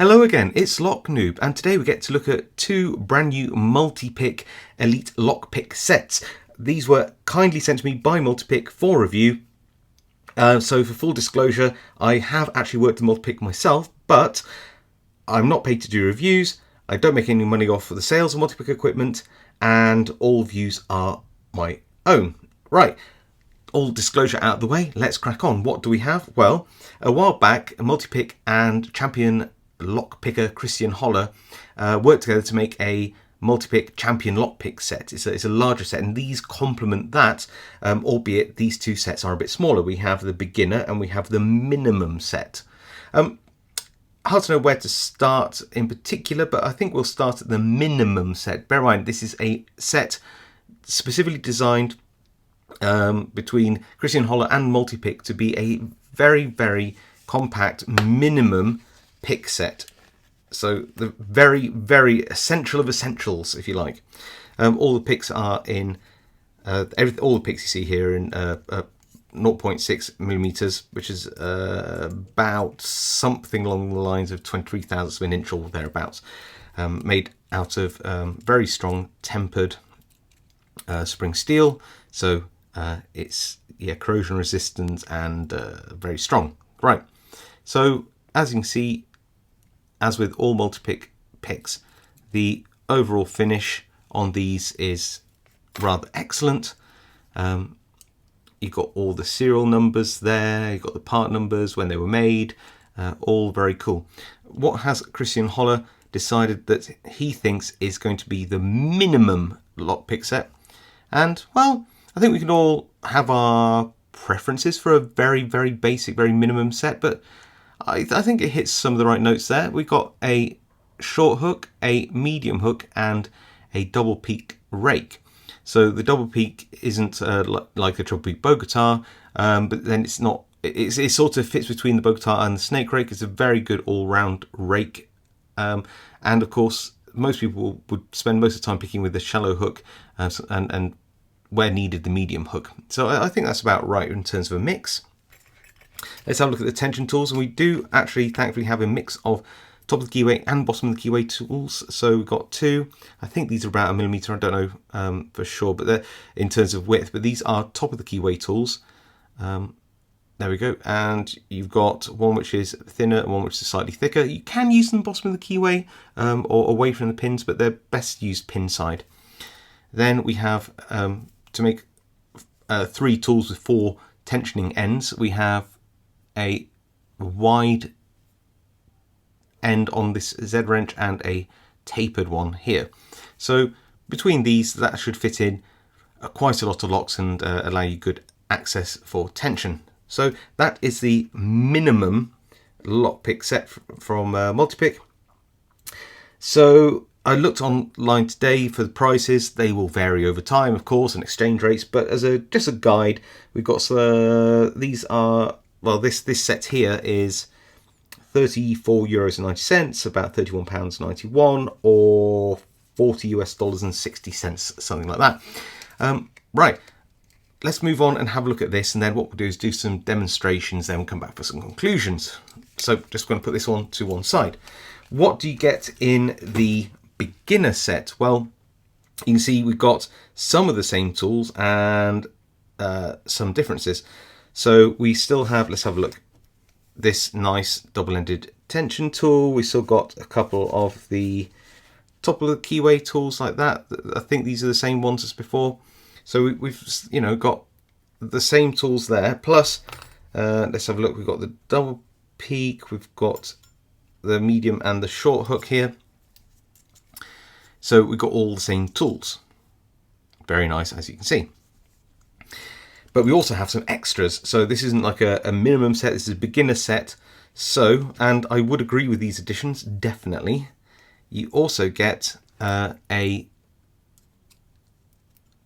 Hello again, it's Lock Noob, and today we get to look at two brand new multi-pick Elite Lockpick sets. These were kindly sent to me by Multipick for review. So for full disclosure, I have actually worked in Multipick myself, but I'm not paid to do reviews. I don't make any money off of the sales of Multipick equipment, and all views are my own. Right. All disclosure out of the way, let's crack on. What do we have? Well, a while back, Multipick and champion lockpicker Christian Holler worked together to make a Multipick champion lockpick set. It's a larger set, and these complement that, albeit these two sets are a bit smaller. We have the beginner and we have the minimum set. Hard to know where to start in particular, but I think we'll start at the minimum set. Bear in mind, this is a set specifically designed between Christian Holler and Multipick to be a very, very compact minimum pick set. So the very, very essential of essentials, if you like. All the picks are in all the picks you see here in 0.6 millimeters, which is about something along the lines of 23 thousandths of an inch or thereabouts. Made out of very strong tempered spring steel, so it's corrosion resistant and very strong. Right. So as you can see, as with all Multipick picks, the overall finish on these is rather excellent. You've got all the serial numbers there, you've got the part numbers, when they were made, all very cool. What has Christian Holler decided that he thinks is going to be the minimum lockpick set? And, well, I think we can all have our preferences for a very, very basic, very minimum set, but I think it hits some of the right notes there. We've got a short hook, a medium hook, and a double peak rake. So the double peak isn't like a triple peak bow guitar, but then it's not. It sort of fits between the bow guitar and the snake rake. It's a very good all-round rake, and of course, most people would spend most of the time picking with the shallow hook, and where needed, the medium hook. So I think that's about right in terms of a mix. Let's have a look at the tension tools, and we do actually thankfully have a mix of top of the keyway and bottom of the keyway tools. So we've got two. I think these are about 1 millimeter. I don't know for sure, but they're in terms of width. But these are top of the keyway tools. There we go. And you've got one which is thinner and one which is slightly thicker. You can use them bottom of the keyway or away from the pins, but they're best used pin side. Then we have to make 3 tools with 4 tensioning ends. We have a wide end on this Z wrench and a tapered one here. So between these, that should fit in quite a lot of locks and allow you good access for tension. So that is the minimum lockpick set from Multipick. So I looked online today for the prices. They will vary over time, of course, and exchange rates. But as just a guide, we've got these are, well, this set here is €34.90, about £31.91, or $40 something like that. Right, let's move on and have a look at this, and then what we'll do is do some demonstrations, then we'll come back for some conclusions. So just going to put this one to one side. What do you get in the beginner set? Well, you can see we've got some of the same tools and some differences. So we still have, let's have a look, this nice double-ended tension tool. We still got a couple of the top of the keyway tools like that. I think these are the same ones as before. So we've got the same tools there. Plus, let's have a look. We've got the double peak. We've got the medium and the short hook here. So we've got all the same tools. Very nice, as you can see. But we also have some extras. So this isn't like a minimum set. This is a beginner set. So, and I would agree with these additions, definitely. You also get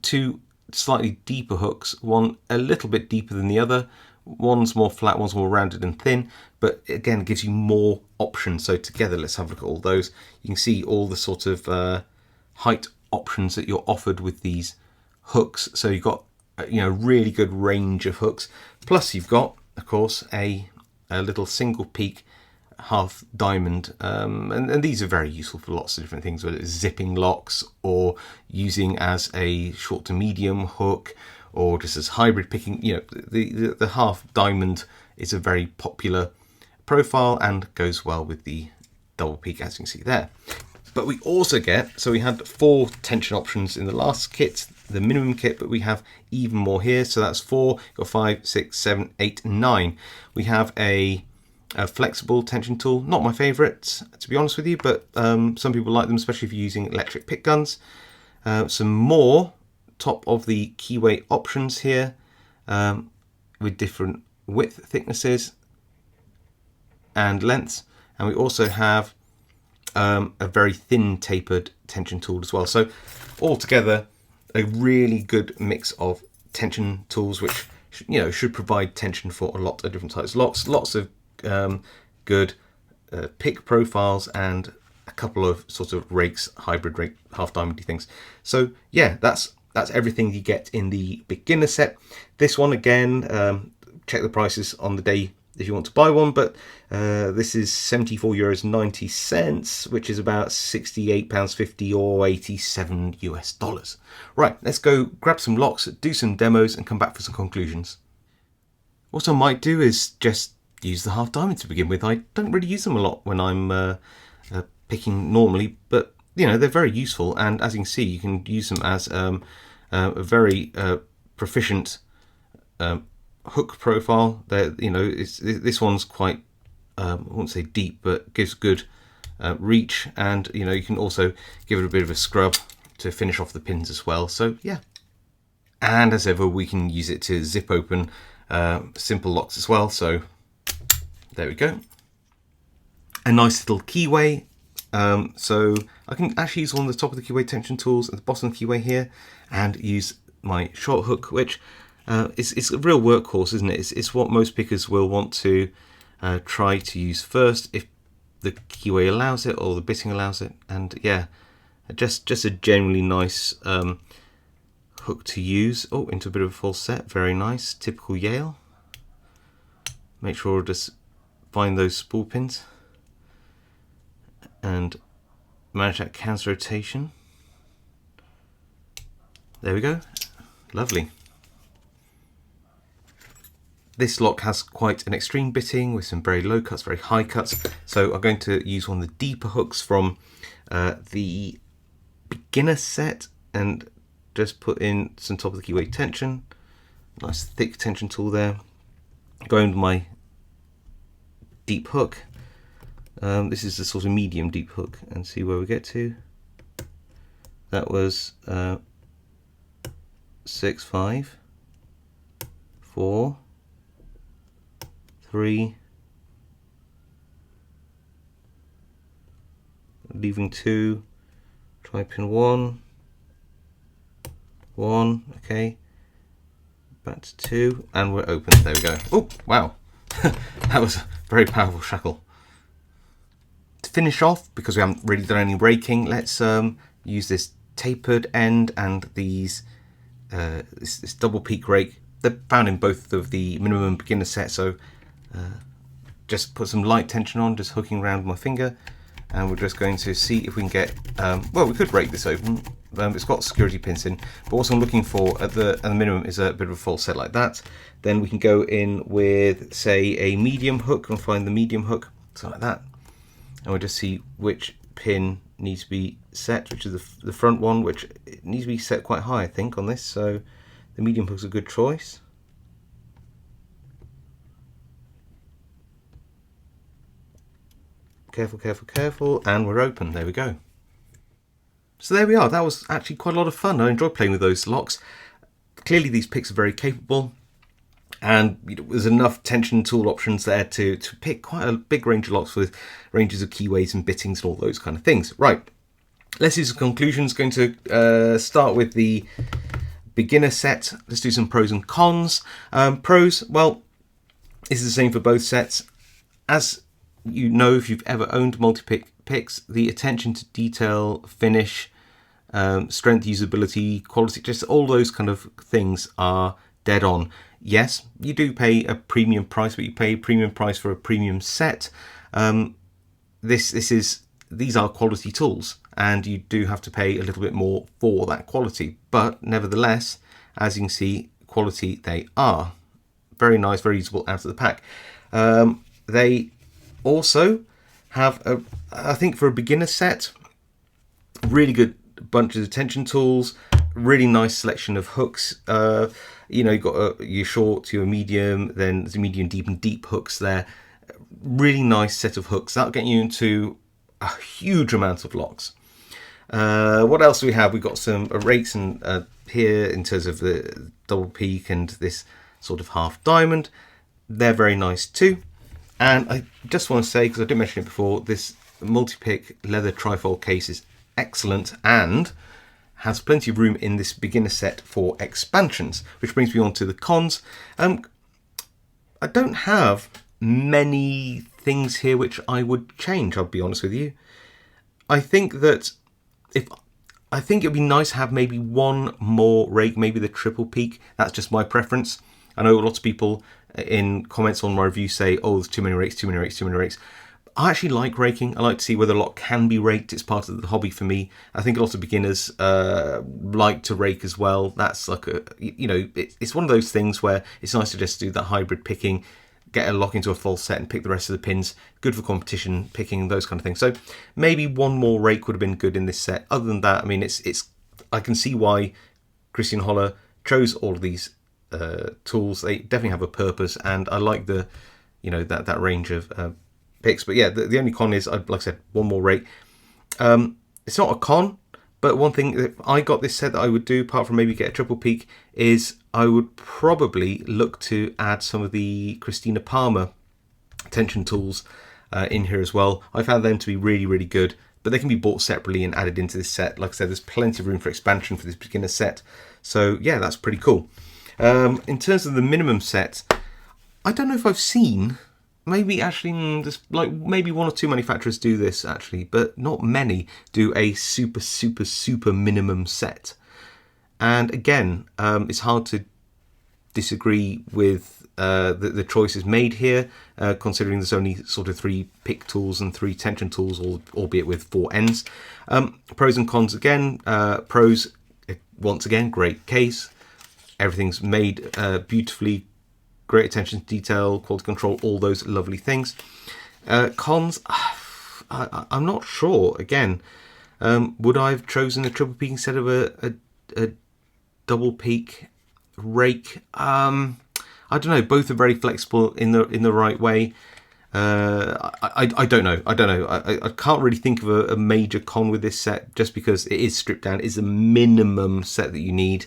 2 slightly deeper hooks. One a little bit deeper than the other. One's more flat, one's more rounded and thin. But again, it gives you more options. So together, let's have a look at all those. You can see all the sort of height options that you're offered with these hooks. So you've got really good range of hooks. Plus you've got, of course, a little single peak half diamond, and these are very useful for lots of different things, whether it's zipping locks or using as a short to medium hook, or just as hybrid picking. You know, the half diamond is a very popular profile and goes well with the double peak, as you can see there. But we also get, so we had 4 tension options in the last kit, the minimum kit, but we have even more here. So that's 4, you've got 5, 6, 7, 8, 9. We have a flexible tension tool, not my favourite to be honest with you, but some people like them, especially if you're using electric pick guns. Some more top of the keyway options here with different width thicknesses and lengths, and we also have a very thin tapered tension tool as well. So altogether a really good mix of tension tools, which should provide tension for a lot of different types of locks. Lots of good pick profiles and a couple of sort of rakes, hybrid rake, half diamondy things. So yeah, that's everything you get in the beginner set. This one again, check the prices on the day if you want to buy one, but this is €74.90, which is about £68.50 or $87 US. Right, let's go grab some locks, do some demos, and come back for some conclusions. What I might do is just use the half diamond to begin with. I don't really use them a lot when I'm picking normally, but they're very useful, and as you can see, you can use them as a very proficient hook profile. This one's quite I wouldn't say deep, but gives good reach, and you can also give it a bit of a scrub to finish off the pins as well. So yeah, and as ever, we can use it to zip open simple locks as well. So there we go, a nice little keyway. So I can actually use one of the top of the keyway tension tools at the bottom of the keyway here, and use my short hook, which it's a real workhorse, isn't it? It's what most pickers will want to try to use first if the keyway allows it or the bitting allows it. And yeah, just a generally nice hook to use. Oh, into a bit of a false set, very nice, typical Yale. Make sure to just find those spool pins and manage that counter rotation. There we go, lovely. This lock has quite an extreme bitting with some very low cuts, very high cuts. So I'm going to use one of the deeper hooks from the beginner set and just put in some top of the keyway tension. Nice thick tension tool there. Going with my deep hook. This is the sort of medium deep hook, and see where we get to. That was 6, 5, 4, 3, leaving 2, try pin 1, 1, okay, back to 2, and we're open. There we go. Oh wow, that was a very powerful shackle. To finish off, because we haven't really done any raking, let's use this tapered end and these this double peak rake. They're found in both of the minimum and beginner set, so just put some light tension on, just hooking around with my finger, and we're just going to see if we can get well, we could rake this open. It's got security pins in, but what I'm looking for at the minimum is a bit of a false set like that. Then we can go in with, say, a medium hook and find the medium hook, something like that, and we'll just see which pin needs to be set, which is the front one, which it needs to be set quite high, I think, on this. So the medium hook's a good choice. Careful, careful, careful, and we're open. There we go. So there we are. That was actually quite a lot of fun. I enjoyed playing with those locks. Clearly these picks are very capable, and there's enough tension tool options there to pick quite a big range of locks with ranges of keyways and bittings and all those kind of things. Right, let's do some conclusions. Going to start with the beginner set. Let's do some pros and cons. Pros, well, this is the same for both sets. As you know, if you've ever owned multi-pick picks, the attention to detail, finish, strength, usability, quality, just all those kind of things are dead on. Yes, you do pay a premium price, but you pay a premium price for a premium set. These are quality tools, and you do have to pay a little bit more for that quality. But nevertheless, as you can see, quality they are. Very nice, very usable out of the pack. They also have, I think for a beginner set, really good bunches of tension tools, really nice selection of hooks. You've got your short, your medium, then there's a medium, deep, and deep hooks there. Really nice set of hooks. That'll get you into a huge amount of locks. What else do we have? We've got some rakes and here in terms of the double peak and this sort of half diamond. They're very nice too. And I just want to say, because I didn't mention it before, this multi-pick leather trifold case is excellent and has plenty of room in this beginner set for expansions, which brings me on to the cons. I don't have many things here which I would change, I'll be honest with you. I think that it would be nice to have maybe one more rake, maybe the triple peak. That's just my preference. I know lots of people in comments on my review say, oh, there's too many rakes, too many rakes, too many rakes. I actually like raking. I like to see whether a lock can be raked. It's part of the hobby for me. I think a lot of beginners like to rake as well. That's like it's one of those things where it's nice to just do that hybrid picking, get a lock into a full set and pick the rest of the pins. Good for competition picking, those kind of things. So maybe one more rake would have been good in this set. Other than that, I mean, I can see why Christian Holler chose all of these tools. They definitely have a purpose, and I like the, that range of picks. But yeah, the only con is, like I said, one more rake. It's not a con, but one thing that I got this set that I would do, apart from maybe get a triple peak, is I would probably look to add some of the Christina Palmer tension tools in here as well. I found them to be really, really good, but they can be bought separately and added into this set. Like I said, there's plenty of room for expansion for this beginner set. So yeah, that's pretty cool. In terms of the minimum set, I don't know if I've seen, maybe actually there's like maybe one or two manufacturers do this actually, but not many do a super, super, super minimum set. And again, it's hard to disagree with the choices made here, considering there's only sort of 3 pick tools and 3 tension tools, albeit with 4 ends. Pros and cons again. Pros, once again, great case. Everything's made beautifully, great attention to detail, quality control, all those lovely things. Cons, I'm not sure. Again, would I have chosen a triple peak instead of a double peak rake? I don't know. Both are very flexible in the right way. I don't know. I can't really think of a major con with this set, just because it is stripped down. It's a minimum set that you need.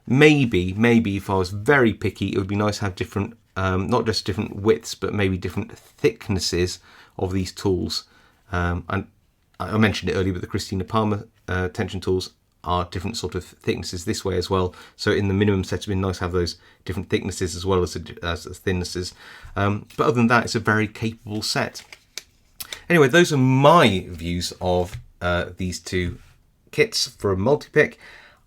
Maybe if I was very picky, it would be nice to have different, not just different widths, but maybe different thicknesses of these tools. And I mentioned it earlier, but the Christina Palmer tension tools are different sort of thicknesses this way as well. So in the minimum set, it would be nice to have those different thicknesses as well as thinnesses. But other than that, it's a very capable set. Anyway, those are my views of these two kits for a multi-pick.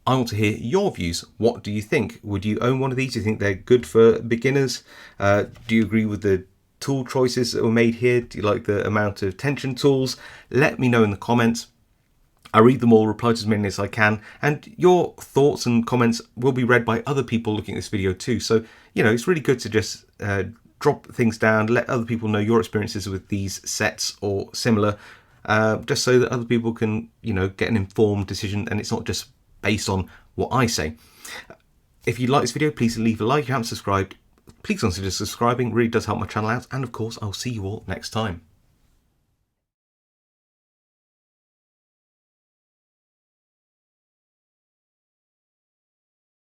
I want to hear your views. What do you think? Would you own one of these? Do you think they're good for beginners? Do you agree with the tool choices that were made here? Do you like the amount of tension tools? Let me know in the comments. I read them all, reply to as many as I can, and your thoughts and comments will be read by other people looking at this video too. So, it's really good to just drop things down, let other people know your experiences with these sets or similar, just so that other people can, get an informed decision, and it's not just based on what I say. If you like this video, please leave a like. If you haven't subscribed, please consider subscribing. It really does help my channel out. And of course, I'll see you all next time.